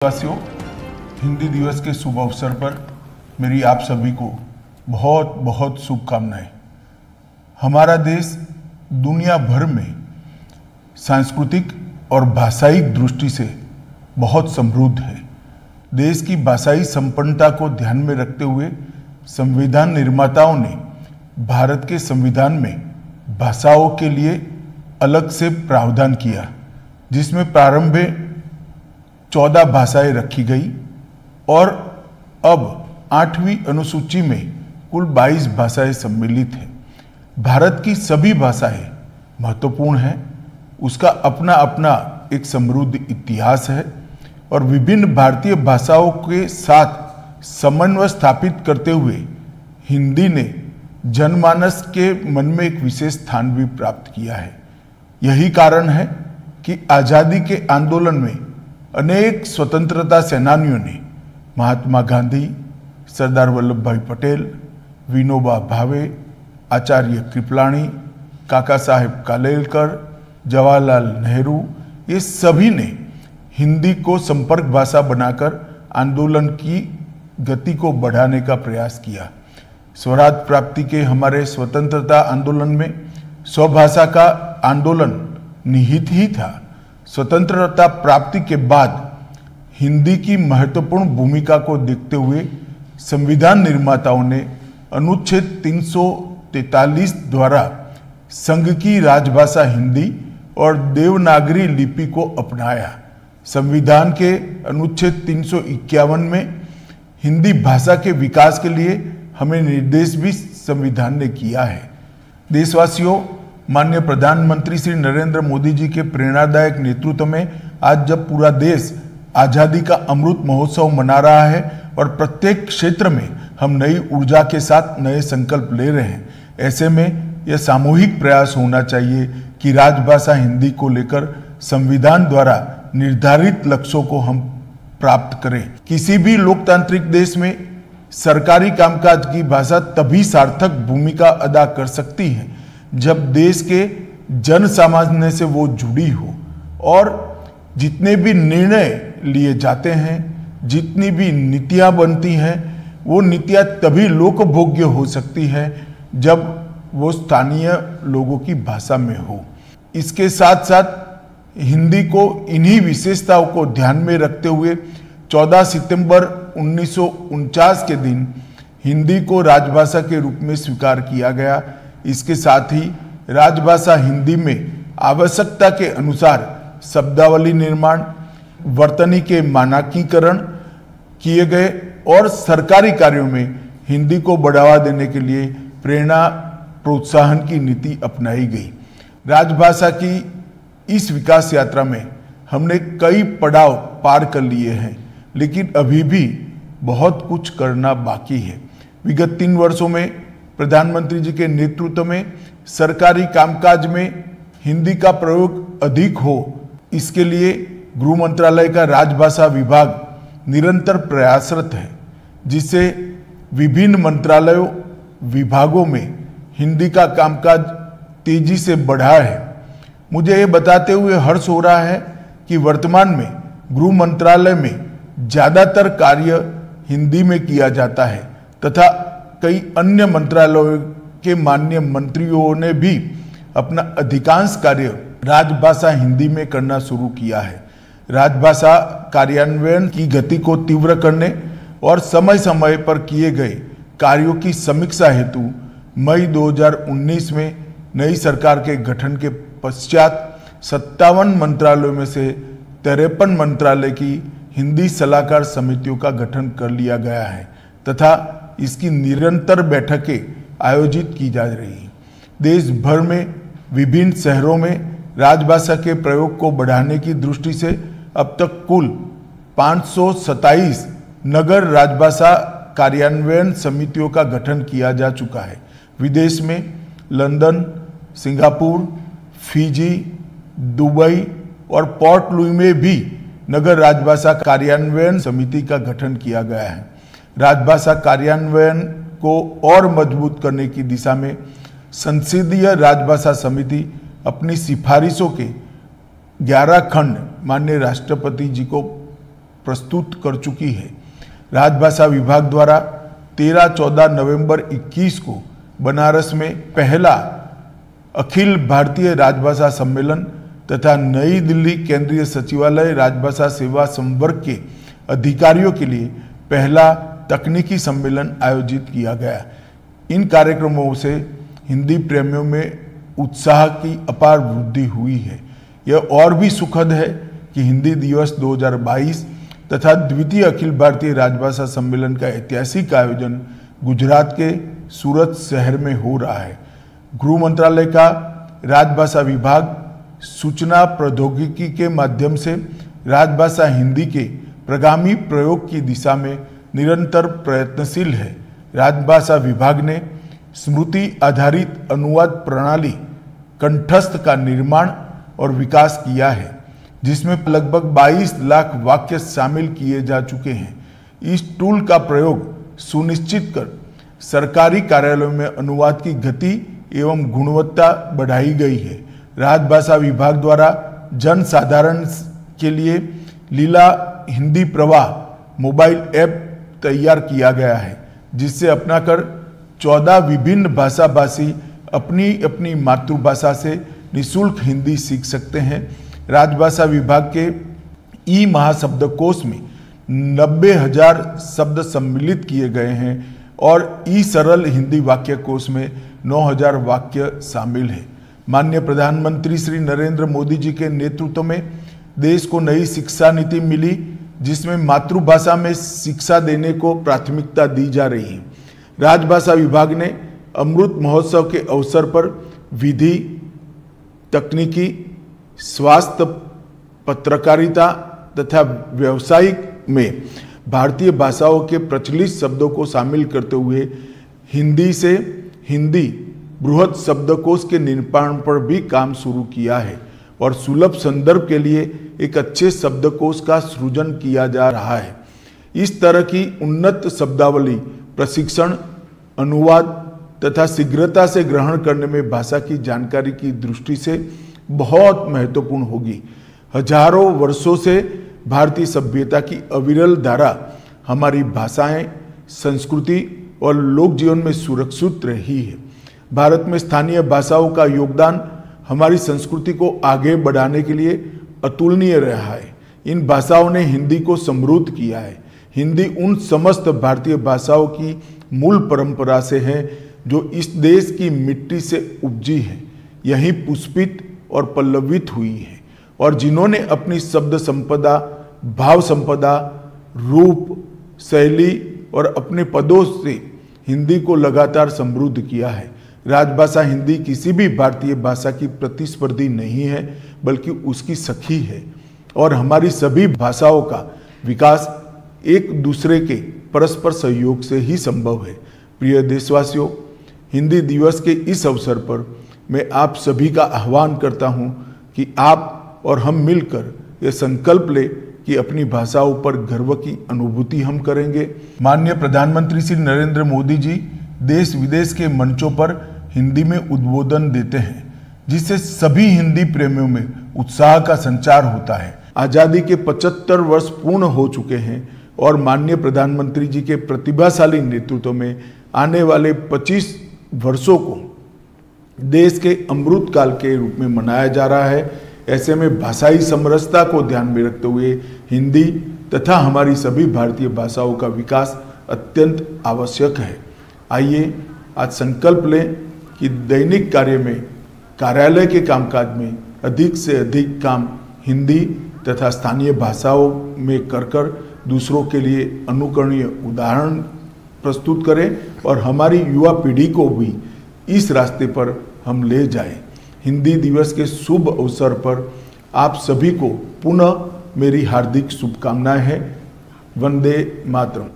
वासियों, हिंदी दिवस के शुभ अवसर पर मेरी आप सभी को बहुत बहुत शुभकामनाएं। हमारा देश दुनिया भर में सांस्कृतिक और भाषाई दृष्टि से बहुत समृद्ध है। देश की भाषाई संपन्नता को ध्यान में रखते हुए संविधान निर्माताओं ने भारत के संविधान में भाषाओं के लिए अलग से प्रावधान किया, जिसमें प्रारंभ में 14 भाषाएं रखी गई और अब 8वीं अनुसूची में कुल 22 भाषाएं सम्मिलित हैं। भारत की सभी भाषाएं महत्वपूर्ण हैं, उसका अपना अपना एक समृद्ध इतिहास है और विभिन्न भारतीय भाषाओं के साथ समन्वय स्थापित करते हुए हिंदी ने जनमानस के मन में एक विशेष स्थान भी प्राप्त किया है। यही कारण है कि आज़ादी के आंदोलन में अनेक स्वतंत्रता सेनानियों ने महात्मा गांधी, सरदार वल्लभ भाई पटेल, विनोबा भावे, आचार्य कृपलानी, काका साहेब कालेलकर, जवाहरलाल नेहरू, ये सभी ने हिंदी को संपर्क भाषा बनाकर आंदोलन की गति को बढ़ाने का प्रयास किया। स्वराज प्राप्ति के हमारे स्वतंत्रता आंदोलन में स्वभाषा का आंदोलन निहित ही था। स्वतंत्रता प्राप्ति के बाद हिंदी की महत्वपूर्ण भूमिका को देखते हुए संविधान निर्माताओं ने अनुच्छेद 343 द्वारा संघ की राजभाषा हिंदी और देवनागरी लिपि को अपनाया। संविधान के अनुच्छेद 351 में हिंदी भाषा के विकास के लिए हमें निर्देश भी संविधान ने किया है। देशवासियों, माननीय प्रधानमंत्री श्री नरेंद्र मोदी जी के प्रेरणादायक नेतृत्व में आज जब पूरा देश आज़ादी का अमृत महोत्सव मना रहा है और प्रत्येक क्षेत्र में हम नई ऊर्जा के साथ नए संकल्प ले रहे हैं, ऐसे में यह सामूहिक प्रयास होना चाहिए कि राजभाषा हिंदी को लेकर संविधान द्वारा निर्धारित लक्ष्यों को हम प्राप्त करें। किसी भी लोकतांत्रिक देश में सरकारी कामकाज की भाषा तभी सार्थक भूमिका अदा कर सकती है जब देश के जन सामान्य से वो जुड़ी हो और जितने भी निर्णय लिए जाते हैं, जितनी भी नीतियां बनती हैं, वो नीतियां तभी लोकभोग्य हो सकती है जब वो स्थानीय लोगों की भाषा में हो। इसके साथ साथ हिंदी को इन्हीं विशेषताओं को ध्यान में रखते हुए 14 सितंबर 1949 के दिन हिंदी को राजभाषा के रूप में स्वीकार किया गया। इसके साथ ही राजभाषा हिंदी में आवश्यकता के अनुसार शब्दावली निर्माण, वर्तनी के मानकीकरण किए गए और सरकारी कार्यों में हिंदी को बढ़ावा देने के लिए प्रेरणा प्रोत्साहन की नीति अपनाई गई। राजभाषा की इस विकास यात्रा में हमने कई पड़ाव पार कर लिए हैं, लेकिन अभी भी बहुत कुछ करना बाकी है। विगत 3 वर्षों में प्रधानमंत्री जी के नेतृत्व में सरकारी कामकाज में हिंदी का प्रयोग अधिक हो, इसके लिए गृह मंत्रालय का राजभाषा विभाग निरंतर प्रयासरत है, जिससे विभिन्न मंत्रालयों विभागों में हिंदी का कामकाज तेजी से बढ़ा है। मुझे ये बताते हुए हर्ष हो रहा है कि वर्तमान में गृह मंत्रालय में ज़्यादातर कार्य हिंदी में किया जाता है तथा कई अन्य मंत्रालयों के माननीय मंत्रियों ने भी अपना अधिकांश कार्य राजभाषा हिंदी में करना शुरू किया है। राजभाषा कार्यान्वयन की गति को तीव्र करने और समय समय पर किए गए कार्यों की समीक्षा हेतु मई 2019 में नई सरकार के गठन के पश्चात 57 मंत्रालयों में से 53 मंत्रालय की हिंदी सलाहकार समितियों का गठन कर लिया गया है तथा इसकी निरंतर बैठकें आयोजित की जा रही हैं। देश भर में विभिन्न शहरों में राजभाषा के प्रयोग को बढ़ाने की दृष्टि से अब तक कुल 527 नगर राजभाषा कार्यान्वयन समितियों का गठन किया जा चुका है। विदेश में लंदन, सिंगापुर, फिजी, दुबई और पोर्ट लुई में भी नगर राजभाषा कार्यान्वयन समिति का गठन किया गया है। राजभाषा कार्यान्वयन को और मजबूत करने की दिशा में संसदीय राजभाषा समिति अपनी सिफारिशों के 11 खंड माननीय राष्ट्रपति जी को प्रस्तुत कर चुकी है। राजभाषा विभाग द्वारा 13-14 नवंबर 21 को बनारस में पहला अखिल भारतीय राजभाषा सम्मेलन तथा नई दिल्ली केंद्रीय सचिवालय राजभाषा सेवा संवर्ग के अधिकारियों के लिए पहला तकनीकी सम्मेलन आयोजित किया गया। इन कार्यक्रमों से हिंदी प्रेमियों में उत्साह की अपार वृद्धि हुई है। यह और भी सुखद है कि हिंदी दिवस 2022 तथा द्वितीय अखिल भारतीय राजभाषा सम्मेलन का ऐतिहासिक आयोजन गुजरात के सूरत शहर में हो रहा है। गृह मंत्रालय का राजभाषा विभाग सूचना प्रौद्योगिकी के माध्यम से राजभाषा हिंदी के प्रगामी प्रयोग की दिशा में निरंतर प्रयत्नशील है। राजभाषा विभाग ने स्मृति आधारित अनुवाद प्रणाली कंठस्थ का निर्माण और विकास किया है, जिसमें लगभग 22 लाख वाक्य शामिल किए जा चुके हैं। इस टूल का प्रयोग सुनिश्चित कर सरकारी कार्यालयों में अनुवाद की गति एवं गुणवत्ता बढ़ाई गई है। राजभाषा विभाग द्वारा जन साधारण के लिए लीला हिंदी प्रवाह मोबाइल ऐप तैयार किया गया है, जिससे अपनाकर 14 विभिन्न भाषा भाषी अपनी अपनी मातृभाषा से निःशुल्क हिंदी सीख सकते हैं। राजभाषा विभाग के ई महाशब्दकोश में 90,000 शब्द सम्मिलित किए गए हैं और ई सरल हिंदी वाक्य कोश में 9,000 वाक्य शामिल है। माननीय प्रधानमंत्री श्री नरेंद्र मोदी जी के नेतृत्व में देश को नई शिक्षा नीति मिली, जिसमें मातृभाषा में शिक्षा देने को प्राथमिकता दी जा रही है। राजभाषा विभाग ने अमृत महोत्सव के अवसर पर विधि, तकनीकी, स्वास्थ्य, पत्रकारिता तथा व्यावसायिक में भारतीय भाषाओं के प्रचलित शब्दों को शामिल करते हुए हिंदी से हिंदी बृहद शब्दकोश के निर्माण पर भी काम शुरू किया है और सुलभ संदर्भ के लिए एक अच्छे शब्दकोश का सृजन किया जा रहा है। इस तरह की उन्नत शब्दावली प्रशिक्षण, अनुवाद तथा शीघ्रता से ग्रहण करने में भाषा की जानकारी की दृष्टि से बहुत महत्वपूर्ण होगी। हजारों वर्षों से भारतीय सभ्यता की अविरल धारा हमारी भाषाएं, संस्कृति और लोक जीवन में सुरक्षित रही है। भारत में स्थानीय भाषाओं का योगदान हमारी संस्कृति को आगे बढ़ाने के लिए अतुलनीय रहा है। इन भाषाओं ने हिंदी को समृद्ध किया है। हिंदी उन समस्त भारतीय भाषाओं की मूल परंपरा से है जो इस देश की मिट्टी से उपजी है, यहीं पुष्पित और पल्लवित हुई है और जिन्होंने अपनी शब्द संपदा, भाव संपदा, रूप, शैली और अपने पदों से हिंदी को लगातार समृद्ध किया है। राजभाषा हिंदी किसी भी भारतीय भाषा की प्रतिस्पर्धी नहीं है, बल्कि उसकी सखी है और हमारी सभी भाषाओं का विकास एक दूसरे के परस्पर सहयोग से ही संभव है। प्रिय देशवासियों, हिंदी दिवस के इस अवसर पर मैं आप सभी का आह्वान करता हूं कि आप और हम मिलकर यह संकल्प ले कि अपनी भाषाओं पर गर्व की अनुभूति हम करेंगे। माननीय प्रधानमंत्री श्री नरेंद्र मोदी जी देश विदेश के मंचों पर हिंदी में उद्बोधन देते हैं, जिससे सभी हिंदी प्रेमियों में उत्साह का संचार होता है। आज़ादी के 75 वर्ष पूर्ण हो चुके हैं और माननीय प्रधानमंत्री जी के प्रतिभाशाली नेतृत्व में आने वाले 25 वर्षों को देश के अमृत काल के रूप में मनाया जा रहा है। ऐसे में भाषाई समरसता को ध्यान में रखते हुए हिंदी तथा हमारी सभी भारतीय भाषाओं का विकास अत्यंत आवश्यक है। आइए आज संकल्प लें कि दैनिक कार्य में, कार्यालय के कामकाज में अधिक से अधिक काम हिंदी तथा स्थानीय भाषाओं में कर दूसरों के लिए अनुकरणीय उदाहरण प्रस्तुत करें और हमारी युवा पीढ़ी को भी इस रास्ते पर हम ले जाएं। हिंदी दिवस के शुभ अवसर पर आप सभी को पुनः मेरी हार्दिक शुभकामनाएं हैं। वंदे मातरम।